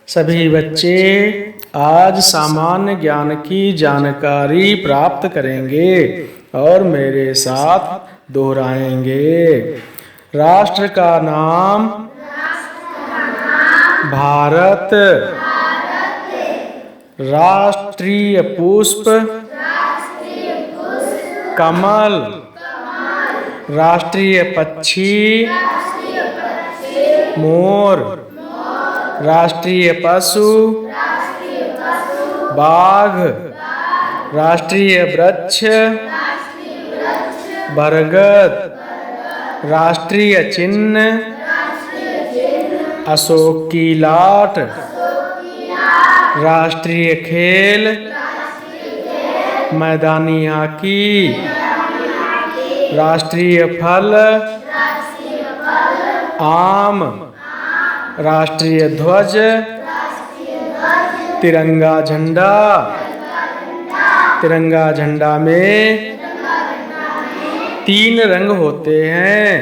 सभी बच्चे आज सामान्य ज्ञान की जानकारी प्राप्त करेंगे और मेरे साथ दोहराएंगे। राष्ट्र का नाम भारत। राष्ट्रीय पुष्प कमल। राष्ट्रीय पक्षी मोर। राष्ट्रीय पशु बाघ। राष्ट्रीय वृक्ष बरगद। राष्ट्रीय चिन्ह अशोक की लाट। राष्ट्रीय खेल मैदानी हॉकी। राष्ट्रीय फल आम। राष्ट्रीय ध्वज तिरंगा झंडा। तिरंगा झंडा में 3 रंग होते हैं।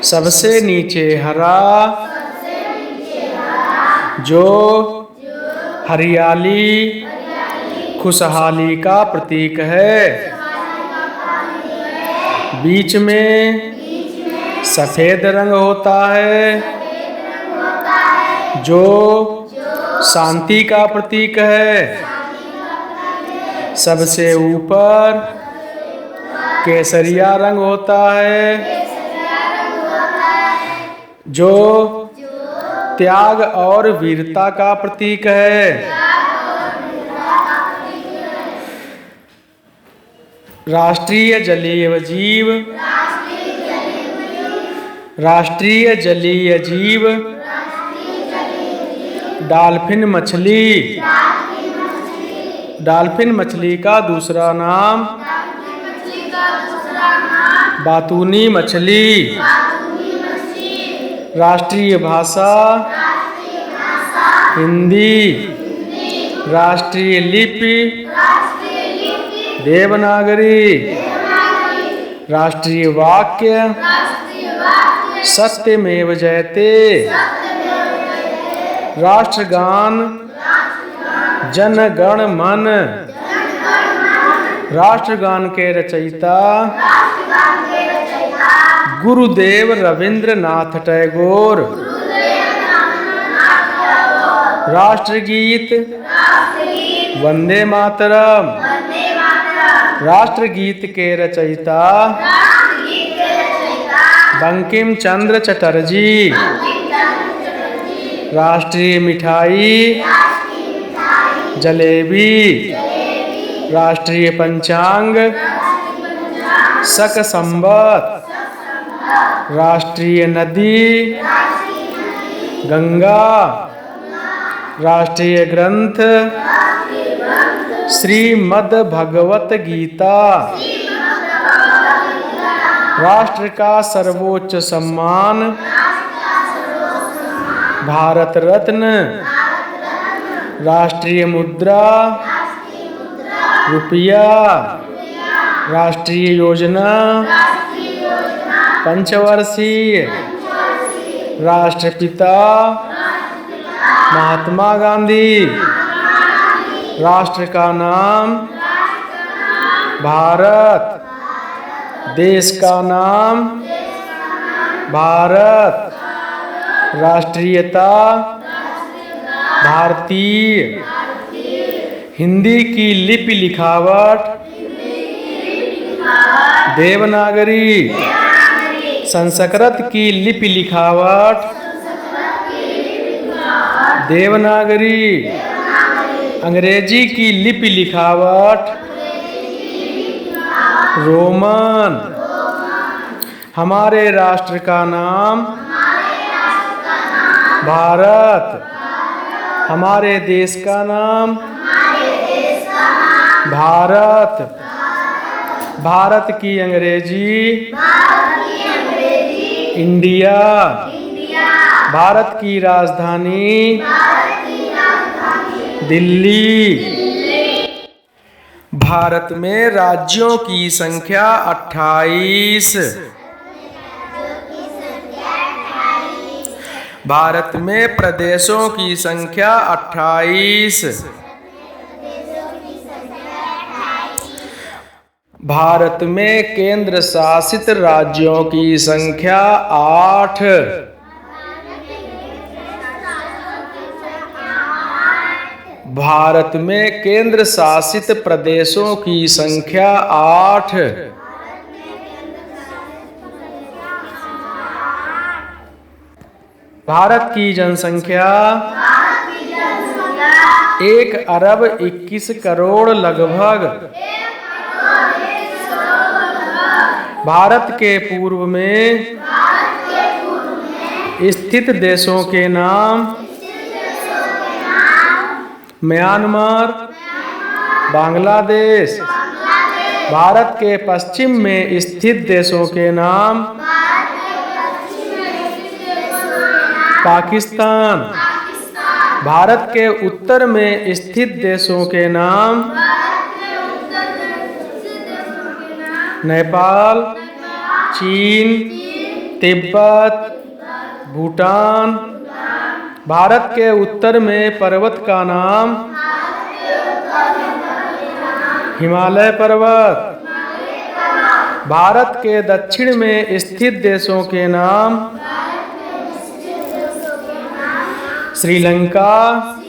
सबसे नीचे हरा जो हरियाली खुशहाली का प्रतीक है। बीच में सफेद रंग होता है जो शांति का प्रतीक है। सबसे ऊपर केसरिया रंग होता है जो त्याग और वीरता का प्रतीक है। राष्ट्रीय जलीय जीव। राष्ट्रीय जलीय जीव डॉल्फिन मछली। डॉल्फिन मछली का दूसरा नाम बातूनी मछली। राष्ट्रीय भाषा हिंदी। राष्ट्रीय लिपि देवनागरी। राष्ट्रीय वाक्य सत्यमेव जयते। राष्ट्रगान जन गण मन। राष्ट्रगान के रचयिता गुरुदेव रविंद्रनाथ टैगोर। राष्ट्रगीत वंदे मातरम। राष्ट्रगीत के रचयिता बंकिम चंद्र चटर्जी। राष्ट्रीय मिठाई जलेबी। राष्ट्रीय पंचांग शक संवत। राष्ट्रीय नदी गंगा। राष्ट्रीय ग्रंथ श्रीमद् भगवत गीता। राष्ट्र का सर्वोच्च सम्मान भारत रत्न। राष्ट्रीय मुद्रा रुपया। राष्ट्रीय योजना पंचवर्षीय। राष्ट्रपिता महात्मा गांधी। राष्ट्र का नाम भारत। देश का नाम भारत। राष्ट्रीयता भारतीय। हिंदी की लिपि लिखावट देवनागरी। संस्कृत की लिपि लिखावट देवनागरी। अंग्रेजी की लिपि लिखावट रोमन। हमारे राष्ट्र का नाम भारत। हमारे देश का नाम भारत। भारत की अंग्रेजी इंडिया। भारत की राजधानी दिल्ली। भारत में राज्यों की संख्या 28। भारत में प्रदेशों की संख्या 28। भारत में केंद्र शासित राज्यों की संख्या 8। भारत में केंद्र शासित प्रदेशों की संख्या 8। भारत की जनसंख्या 1,21,00,00,000 लगभग। भारत के पूर्व में स्थित देशों के नाम म्यांमार, बांग्लादेश। भारत के पश्चिम में स्थित देशों के नाम पाकिस्तान। भारत के उत्तर में स्थित देशों के नाम नेपाल, चीन, तिब्बत, भूटान। भारत के उत्तर में पर्वत का नाम हिमालय पर्वत। भारत के दक्षिण में स्थित देशों के नाम श्रीलंका,